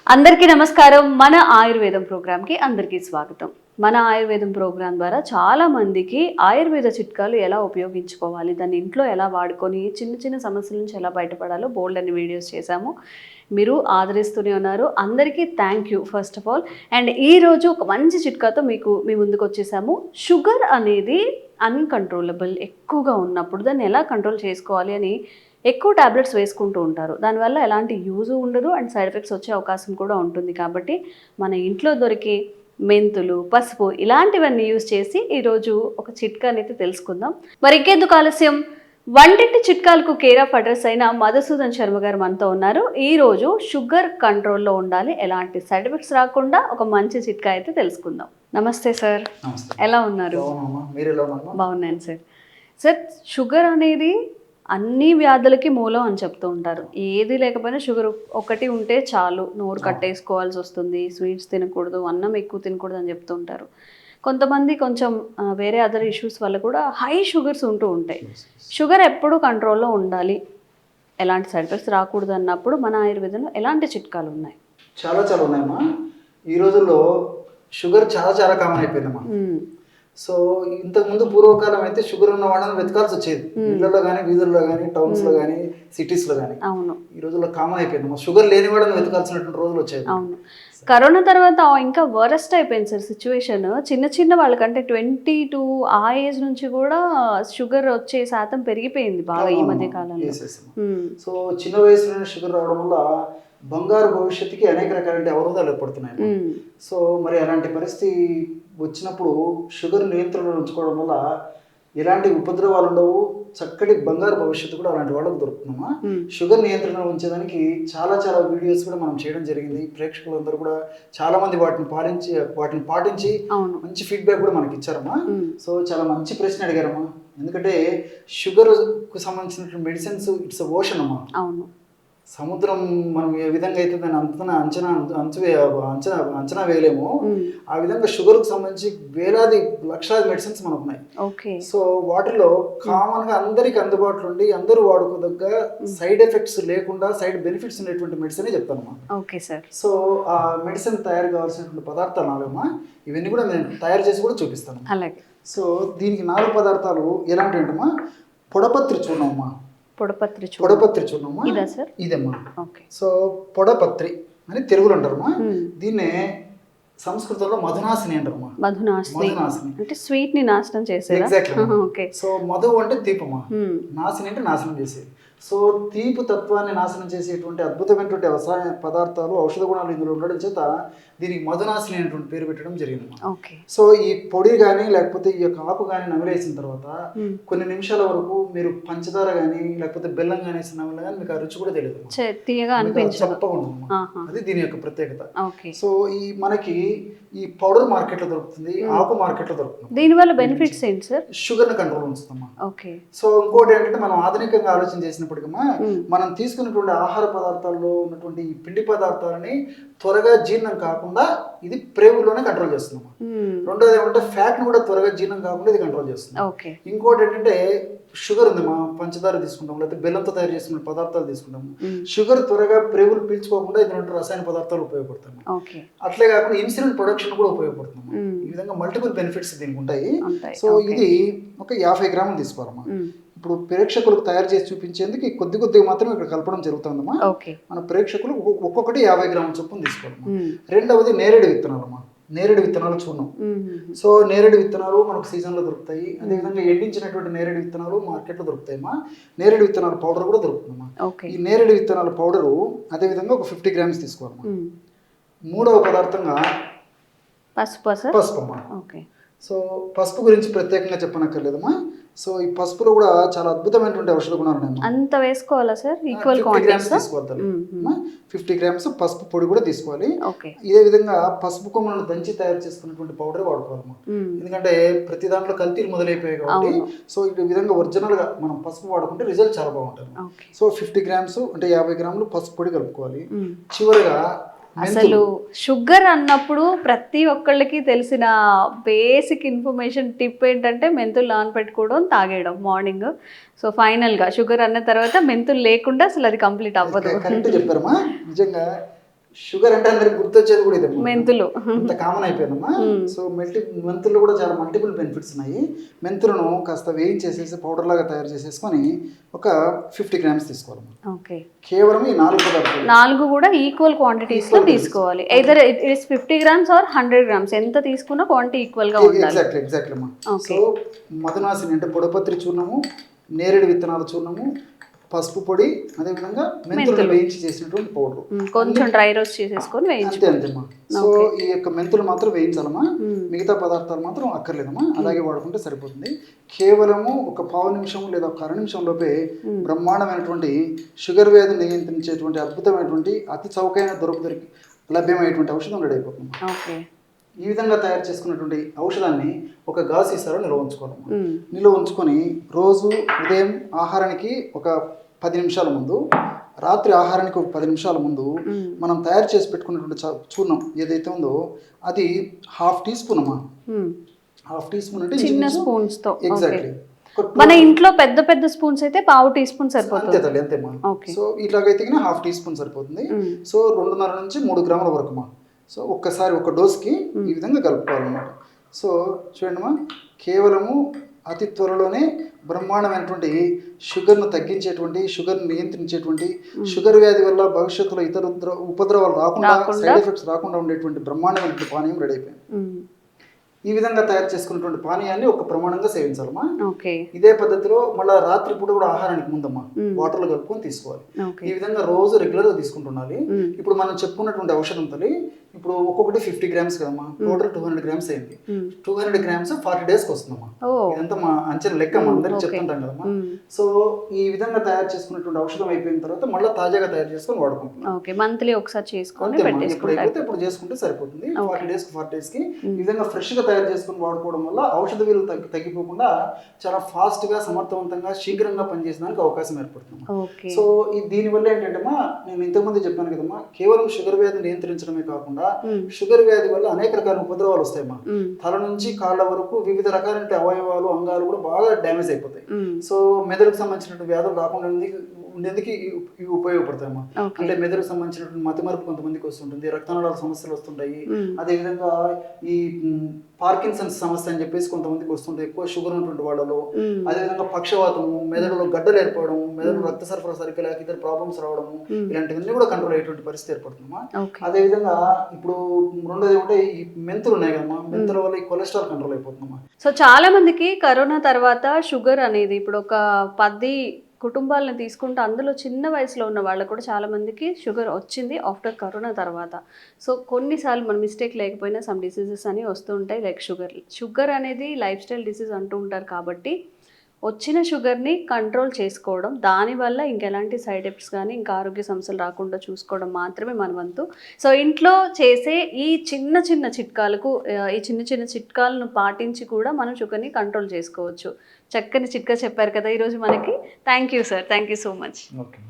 అందరికీ నమస్కారం. మన ఆయుర్వేదం ప్రోగ్రామ్కి అందరికీ స్వాగతం. మన ఆయుర్వేదం ప్రోగ్రాం ద్వారా చాలా మందికి ఆయుర్వేద చిట్కాలు ఎలా ఉపయోగించుకోవాలి, దాన్ని ఇంట్లో ఎలా వాడుకొని చిన్న చిన్న సమస్యల నుంచి ఎలా బయటపడాలో బోల్డ్ అన్ని వీడియోస్ చేశాము. మీరు ఆదరిస్తూనే ఉన్నారు. అందరికీ thank you first of all. And ఈరోజు ఒక మంచి చిట్కాతో మీ ముందుకు వచ్చేసాము. షుగర్ అనేది అన్కంట్రోలబుల్ ఎక్కువగా ఉన్నప్పుడు దాన్ని ఎలా కంట్రోల్ చేసుకోవాలి అని ఎక్కువ టాబ్లెట్స్ వేసుకుంటూ ఉంటారు. దానివల్ల ఎలాంటి యూజ్ ఉండదు అండ్ సైడ్ ఎఫెక్ట్స్ వచ్చే అవకాశం కూడా ఉంటుంది. కాబట్టి మన ఇంట్లో దొరికే మెంతులు, పసుపు ఇలాంటివన్నీ యూజ్ చేసి ఈరోజు ఒక చిట్కాని అయితే తెలుసుకుందాం. మరి ఇంకెందుకు ఆలస్యం, వంటింటి చిట్కాలకు కేర్ ఆఫ్ అడ్రస్ అయిన మధుసూదన్ శర్మ గారు మనతో ఉన్నారు. ఈరోజు షుగర్ కంట్రోల్లో ఉండాలి, ఎలాంటి సైడ్ ఎఫెక్ట్స్ రాకుండా ఒక మంచి చిట్కా అయితే తెలుసుకుందాం. నమస్తే సార్. ఎలా ఉన్నారు? బాగున్నాను సార్. సార్, షుగర్ అనేది అన్ని వ్యాధులకి మూలం అని చెప్తూ ఉంటారు. ఏది లేకపోయినా షుగర్ ఒకటి ఉంటే చాలు, నోరు కట్టేసుకోవాల్సి వస్తుంది, స్వీట్స్ తినకూడదు, అన్నం ఎక్కువ తినకూడదు అని చెప్తూ ఉంటారు. కొంతమంది కొంచెం వేరే అదర్ ఇష్యూస్ వల్ల కూడా హై షుగర్స్ ఉంటూ ఉంటాయి. షుగర్ ఎప్పుడు కంట్రోల్లో ఉండాలి, ఎలాంటి సైడ్ ఎఫెక్ట్స్ రాకూడదు అన్నప్పుడు మన ఆయుర్వేదంలో ఎలాంటి చిట్కాలు ఉన్నాయి? చాలా ఉన్నాయమ్మా. ఈ రోజుల్లో షుగర్ చాలా కామన్ అయిపోయిందమ్మా. సో ఇంతకుముందు పూర్వకాలం అయితే షుగర్ ఉన్న వాళ్ళని వెతకాల్సి వచ్చేది, ఇళ్లలో కానీ, వీధుల్లో కానీ, టౌన్స్ లో కానీ, సిటీస్ లో కానీ. అవును, ఈ రోజుల్లో కామన్ అయిపోయింది. షుగర్ లేని వాళ్ళని వెతకాల్సినటువంటి రోజులు వచ్చేది. అవును. కరోనా తర్వాత ఇంకా వరస్ట్ అయిపోయింది సార్ సిచ్యువేషన్. చిన్న వాళ్ళకంటే 22 ఆ ఏజ్ నుంచి కూడా షుగర్ వచ్చే శాతం పెరిగిపోయింది బాగా ఈ మధ్య కాలంలో. సో చిన్న వయసులోనే షుగర్ రావడం వల్ల బంగారు భవిష్యత్తుకి అనేక రకాల అవరోధాలు ఏర్పడుతున్నాయి. సో మరి అలాంటి పరిస్థితి వచ్చినప్పుడు షుగర్ నియంత్రణలో ఉంచుకోవడం వల్ల ఎలాంటి ఉపద్రవాలు ఉండవు, చక్కటి బంగారు భవిష్యత్తు కూడా అలాంటి వాళ్ళకు దొరుకుతున్నామా. షుగర్ నియంత్రణ ఉంచేదానికి చాలా వీడియోస్ కూడా మనం చేయడం జరిగింది. ప్రేక్షకులందరూ కూడా చాలా మంది వాటిని పాటించి మంచి ఫీడ్బ్యాక్ కూడా మనకి ఇచ్చారమ్మా. సో చాలా మంచి ప్రశ్న అడిగారమ్మా. ఎందుకంటే షుగర్ కు సంబంధించిన మెడిసిన్స్ ఇట్స్ ఓషన్ అమ్మా. అవును, సముద్రం మనం ఏ విధంగా అయితే దాన్ని అంచనా వేయలేము, ఆ విధంగా షుగర్ కు సంబంధించి వేలాది లక్షలాది మెడిసిన్స్ మనకు ఉన్నాయి. సో వాటిలో కామన్ గా అందరికి అందుబాటులో ఉండి అందరూ వాడుకోదగ్గ సైడ్ ఎఫెక్ట్స్ లేకుండా సైడ్ బెనిఫిట్స్ ఉండేటువంటి మెడిసిన్ చెప్తానమ్మా. సో ఆ మెడిసిన్ తయారు కావాల్సినటువంటి పదార్థాలు 4 ఇవన్నీ కూడా నేను తయారు చేసి కూడా చూపిస్తాను. సో దీనికి 4 పదార్థాలు ఎలాంటి ఏంటమ్మా? పొడపత్రి చూర్ణమ్మా. పొడపత్రి చూర్ణమ్మా ఇదమ్మా. సో పొడపత్రి అని తెలుగులో అంటారమ్మా. దీన్నే సంస్కృతంలో మధునాశిని అంటారమ్మా. మధునాశిని అంటే స్వీట్ ని నాశనం చేసేది. ఎగ్జాక్ట్లీ. సో మధు అంటే దీపమా, నాశిని అంటే నాశనం చేసేది. సో తీపు తత్వాన్ని నాశనం చేసేటువంటి అద్భుతమైనటువంటి వ్యవసాయ పదార్థాలు, ఔషధ గుణాలు ఇందులో ఉండడం చేత దీనికి మధునాశిని అనేటువంటి పేరు పెట్టడం జరిగింది. సో ఈ పొడి కానీ లేకపోతే ఈ యొక్క ఆకు కానీ నమిలేసిన తర్వాత కొన్ని నిమిషాల వరకు మీరు పంచదార కానీ లేకపోతే బెల్లం కానీ వేసిన నమిలే కానీ మీకు ఆ రుచి కూడా తెలియదు, చెప్పకుండా. అది దీని యొక్క ప్రత్యేకత. సో మనకి ఈ పౌడర్ మార్కెట్ లో దొరుకుతుంది, ఆకు మార్కెట్ లో దొరుకుతుంది. దీని వల్ల బెనిఫిట్స్ ఏంటి సార్? షుగర్ ని కంట్రోల్ ఉంచుతామా. సో ఇంకోటి ఏంటంటే మనం ఆధునికంగా ఆలోచన చేసినప్పటికీ మనం తీసుకున్నటువంటి ఆహార పదార్థాల్లో ఉన్నటువంటి ఈ పిండి పదార్థాలని త్వరగా జీర్ణం కాకుండా ఇది ప్రేగులోనే కంట్రోల్ చేస్తున్నాము. రెండోది ఏమంటే ఫ్యాట్ ని కూడా త్వరగా జీర్ణం కాకుండా ఇది కంట్రోల్ చేస్తుంది. ఇంకోటి ఏంటంటే షుగర్ ఉంది, మా పంచదార తీసుకుంటాం లేకపోతే బెల్లంతో తయారు చేసిన పదార్థాలు తీసుకుంటాము. షుగర్ త్వరగా ప్రేగులు పీల్చుకోకుండా ఇది రసాయన పదార్థాలు ఉపయోగపడతాము. అట్లే కాకుండా ఇన్సులిన్ ప్రొడక్షన్ కూడా ఉపయోగపడుతున్నాము. ఈ విధంగా మల్టిపుల్ బెనిఫిట్స్ దీనికి ఉంటాయి. సో ఇది ఒక 50 గ్రాములు తీసుకోవాలమ్మా. ఇప్పుడు ప్రేక్షకులకు తయారు చేసి చూపించేందుకు కొద్దిగా మాత్రం ఇక్కడ కలపడం జరుగుతుందమ్మా. మన ప్రేక్షకులు ఒక్కొక్కటి 50 గ్రాముల చొప్పున తీసుకోవాలమ్మా. రెండవది నేరేడు విత్తనాలమ్మా. నేరేడు విత్తనాలు చూడం. సో నేరేడు విత్తనాలు మనకు సీజన్ లో దొరుకుతాయి. అదేవిధంగా ఎండించినటువంటి నేరేడు విత్తనాలు మార్కెట్ లో దొరుకుతాయమ్మా. నేరేడు విత్తనాల పౌడర్ కూడా దొరుకుతుందమ్మా. ఈ నేరేడు విత్తనాల పౌడరు అదేవిధంగా ఒక 50 గ్రామ్స్ తీసుకోవాలమ్మా. మూడవ పదార్థంగా పసుపు అమ్మా. సో పసుపు గురించి ప్రత్యేకంగా చెప్పనక్కర్లేదమ్మా. సో ఈ పసుపులో కూడా చాలా అద్భుతమైనటువంటి ఔషధ గుణాలు ఉన్నాయి. అంత వేసుకోవాలా సార్? ఈక్వల్ గ్రామ్స్ తీసుకోవాలి. 50 గ్రామ్స్ పసుపు పొడి కూడా తీసుకోవాలి. ఇదే విధంగా పసుపు కొమ్మలను దంచి తయారు చేసుకున్నటువంటి పౌడర్ వాడుకోవాలమ్మా. ఎందుకంటే ప్రతి దాంట్లో కల్తీలు మొదలైపోయాయి కాబట్టి సో ఈ విధంగా ఒరిజినల్ గా మనం పసుపు వాడుకుంటే రిజల్ట్ చాలా బాగుంటుంది. సో 50 గ్రామ్స్ అంటే 50 గ్రాములు పసుపు పొడి కలుపుకోవాలి. చివరిగా అసలు షుగర్ అన్నప్పుడు ప్రతి ఒక్కళ్ళకి తెలిసిన బేసిక్ ఇన్ఫర్మేషన్ టిప్ ఏంటంటే మెంతులు నానబెట్టుకోవడం, తాగేయడం మార్నింగ్. సో ఫైనల్గా షుగర్ అన్న తర్వాత మెంతులు లేకుండా అసలు అది కంప్లీట్ అవ్వదు. కరెక్ట్ చెప్పారమ్మా. నిజంగా షుగర్ అంటే అందరికి గుర్తొచ్చేది కూడా ఇదమ్మా. మెంతులు అంత కామన్ అయిపోయిందమ్మా. సో మెంతుల్లో కూడా చాలా మల్టిపుల్ బెనిఫిట్స్ ఉన్నాయి. మెంతులను కాస్త వేయించేసేసి పౌడర్ లాగా తయారు చేసేసుకొని ఒక 50 grams తీసుకోవాలమ్మా. ఓకే, కేవలం ఈ 4 పదార్థాలు 4 కూడా ఈక్వల్ క్వాంటిటీస్ లో తీసుకోవాలి. Either it is 50 grams or 100 grams, ఎంత తీసుకున్నా క్వాంటిటీ ఈక్వల్ గా ఉండాలి. ఎగ్జాక్ట్లీ అమ్మా. సో మధునాసిని అంటే పొడపత్రి చూర్ణము, నేరేడు విత్తనాల చూర్ణము, పసుపు పొడి, అదేవిధంగా మెంతులు వేయించి చేసినటువంటి పౌడర్, కొంచెం డ్రై రోస్ట్ చేసేసుకొని వేయించుకోవాలి. అంతేమ్మా. సో ఈ యొక్క మెంతులు మాత్రం వేయించాలమ్మా, మిగతా పదార్థాలు మాత్రం అక్కర్లేదమ్మా, అలాగే వాడుకుంటే సరిపోతుంది. కేవలము ఒక పావు నిమిషం లేదా ఒక 1/2 నిమిషం లోపే బ్రహ్మాండమైనటువంటి షుగర్ వ్యాధిని నియంత్రించేటువంటి అద్భుతమైనటువంటి అతి చౌకైన దొరికి లభ్యమైనటువంటి ఔషధం రెడీ అయిపోతుంది. ఓకే, ఈ విధంగా తయారు చేసుకున్నటువంటి ఔషధాన్ని ఒక గాజు సీసాలో నిల్వ ఉంచుకోవాలమ్మా. నిల్వ ఉంచుకొని రోజు ఉదయం ఆహారానికి ఒక 10 నిమిషాల ముందు, రాత్రి ఆహారానికి ఒక 10 నిమిషాల ముందు మనం తయారు చేసి పెట్టుకున్నటువంటి చూర్ణం ఏదైతే ఉందో అది 1/2 టీ స్పూన్ అమ్మా. 1/2 టీ స్పూన్ అంటే చిన్న స్పూన్స్ తో. ఎగ్జాక్ట్లీ. మన ఇంట్లో పెద్ద పెద్ద స్పూన్స్ అయితే పావు టీ స్పూన్ సరిపోతుంది. అంతే తల్లి, అంతేమ్మా. సో ఇట్లాగైతే 1/2 టీ స్పూన్ సరిపోతుంది. సో 2.5 నుంచి 3 గ్రాముల వరకు మా. సో ఒక్కసారి ఒక డోస్కి ఈ విధంగా కలుపుకోవాలన్నమాట. సో చూడండిమా, కేవలము అతి త్వరలోనే బ్రహ్మాండమైనటువంటి షుగర్ను తగ్గించేటువంటి, షుగర్ను నియంత్రించేటువంటి, షుగర్ వ్యాధి వల్ల భవిష్యత్తులో ఇతర ఉపద్రవాలు రాకుండా, సైడ్ ఎఫెక్ట్స్ రాకుండా ఉండేటువంటి బ్రహ్మాండమైనటువంటి పానీయం రెడీ అయిపోయింది. ఈ విధంగా తయారు చేసుకున్నటువంటి పానీయాన్ని ఒక ప్రమాణంగా సేవించాలమ్మా. ఇదే పద్ధతిలో మళ్ళీ రాత్రి పూట కూడా ఆహారానికి ముందమ్మా వాటర్లో కలుపుకొని తీసుకోవాలి. ఈ విధంగా రోజు రెగ్యులర్ గా తీసుకుంటుండాలి. ఇప్పుడు మనం చెప్పుకున్నటువంటి ఔషధం తల్లి ఇప్పుడు ఒక్కొక్కటి 50 grams కదమ్మా, టోటల్ 200 grams అయింది. 200 grams 40 days కి వస్తుందమ్మా. ఇదంతా మా అంచనా లెక్క, మా అందరికి చెప్తుంటాం కదమ్మా. సో ఈ విధంగా తయారు చేసుకున్నటువంటి ఔషధం అయిపోయిన తర్వాత మళ్ళీ తాజాగా తయారు చేసుకొని వాడుకుంటున్నాం. మంత్లీ ఒకసారి చేసుకొని ఎప్పుడైతే ఇప్పుడు చేసుకుంటే సరిపోతుంది. 40 days కి 40 days కి ఈ విధంగా ఫ్రెష్ గా తయారు చేసుకుని వాడుకోవడం వల్ల ఔషధ విలువ తగ్గిపోకుండా చాలా ఫాస్ట్ గా, సమర్థవంతంగా, శీఘ్రంగా పనిచేసడానికి అవకాశం ఏర్పడుతుంది. సో దీనివల్ల ఏంటంటే నేను ఇంతకుముందు చెప్పాను కదమ్మా, కేవలం షుగర్ వ్యాధి నియంత్రించడమే కాకుండా షుగర్ వ్యాధి వల్ల అనేక రకాల ఉపద్రవాలు వస్తాయమ్మా. తల నుంచి కాళ్ళ వరకు వివిధ రకాలైన అవయవాలు, అంగాలు కూడా బాగా డ్యామేజ్ అయిపోతాయి. సో మెదడుకు సంబంధించిన వ్యాధులు రాకుండా ఉండేందుకు ఇవి ఉపయోగపడతాయమ్మా. అంటే మెదడుకు సంబంధించినటువంటి మతిమరుపు కొంతమందికి వస్తుంటుంది, రక్తనాళాల సమస్యలు వస్తుంటాయి. అదేవిధంగా ఈ పార్కిన్సన్స్ సమస్య అని చెప్పేసి కొంతమందికి వస్తుంటాయి, ఎక్కువ షుగర్ ఉన్నటువంటి వాళ్ళలో. అదేవిధంగా పక్షవాతము, మెదడులో గడ్డలు ఏర్పడము, మెదడు రక్త సరఫరా సరిగ్గా లేక ఇతర ప్రాబ్లమ్స్ రావడము, ఇలాంటివన్నీ కూడా కంట్రోల్ అయ్యేటువంటి పరిస్థితి ఏర్పడుతుందమ్మా. అదేవిధంగా ఇప్పుడు రెండోది ఏమంటే ఈ మెంతులు ఉన్నాయి కదమ్మా, మెంతుల వల్ల ఈ కొలెస్ట్రాల్ కంట్రోల్ అయిపోతుందమ్మా. సో చాలా మందికి కరోనా తర్వాత షుగర్ అనేది ఇప్పుడు ఒక 10 కుటుంబాలను తీసుకుంటే అందులో చిన్న వయసులో ఉన్న వాళ్ళకు కూడా చాలా మందికి షుగర్ వచ్చింది ఆఫ్టర్ కరోనా తర్వాత. సో కొన్నిసార్లు మన మిస్టేక్ లేకపోయినా సమ్ డిసీజెస్ అని వస్తూ ఉంటాయి, లైక్ షుగర్ అనేది లైఫ్ స్టైల్ డిసీజ్ అంటూ ఉంటారు. కాబట్టి వచ్చిన షుగర్ని కంట్రోల్ చేసుకోవడం, దానివల్ల ఇంకెలాంటి సైడ్ ఎఫెక్ట్స్ కానీ ఇంకా ఆరోగ్య సమస్యలు రాకుండా చూసుకోవడం మాత్రమే మన వంతు. సో ఇంట్లో చేసే ఈ చిన్న చిన్న చిట్కాలను పాటించి కూడా మనం షుగర్ని కంట్రోల్ చేసుకోవచ్చు. చక్కని చిట్కా చెప్పారు కదా ఈరోజు మనకి. Thank you sir, thank you so much. Okay.